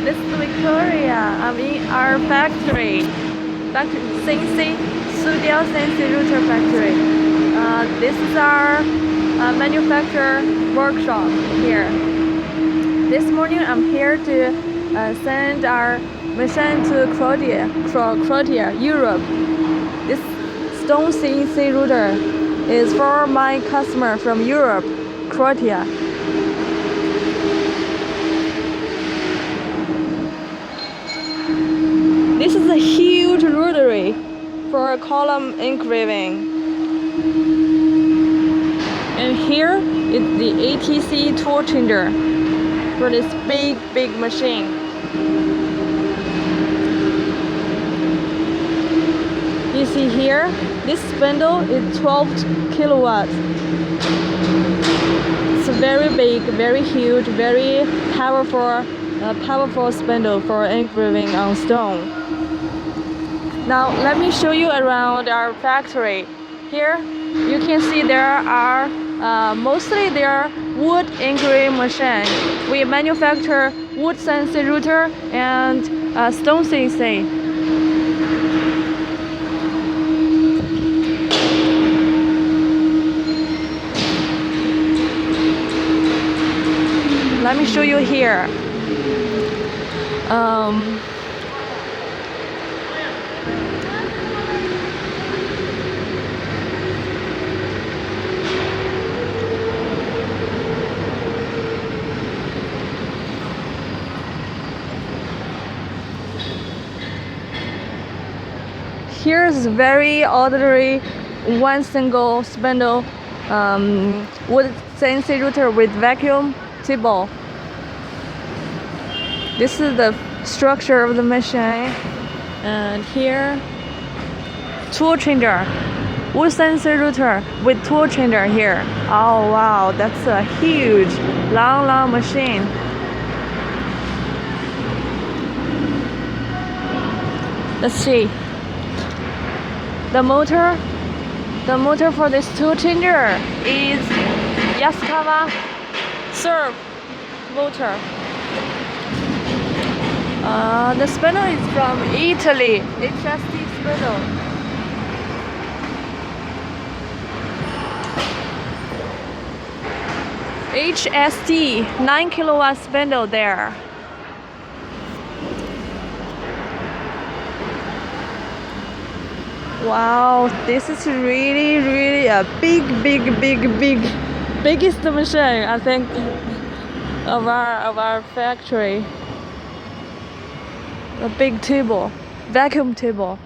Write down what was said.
This is Victoria. I'm in our factory. CNC Studio CNC router factory. This is our manufacturer workshop here. This morning I'm here to send our machine to Croatia, Europe. This stone CNC router is for my customer from Europe, Croatia. This is a huge rotary for column engraving. And here is the ATC tool changer for this big machine. You see here, this spindle is 12 kilowatts. It's very big, very huge, very powerful spindle for engraving on stone. Now let me show you around our factory. Here you can see there are mostly they are wood engraving machine. We manufacture wood CNC router and stone CNC. Let me show you here. Here's very ordinary one single spindle wood CNC router with vacuum table. This is the structure of the machine. And here, tool changer, wood CNC router with tool changer here. Oh wow, that's a huge, long machine. Let's see. The motor for this tool changer is Yaskawa serve motor. The spindle is from Italy, HST spindle. HST 9 kilowatt spindle there. Wow, this is really a biggest machine I think of our factory. A big table, vacuum table.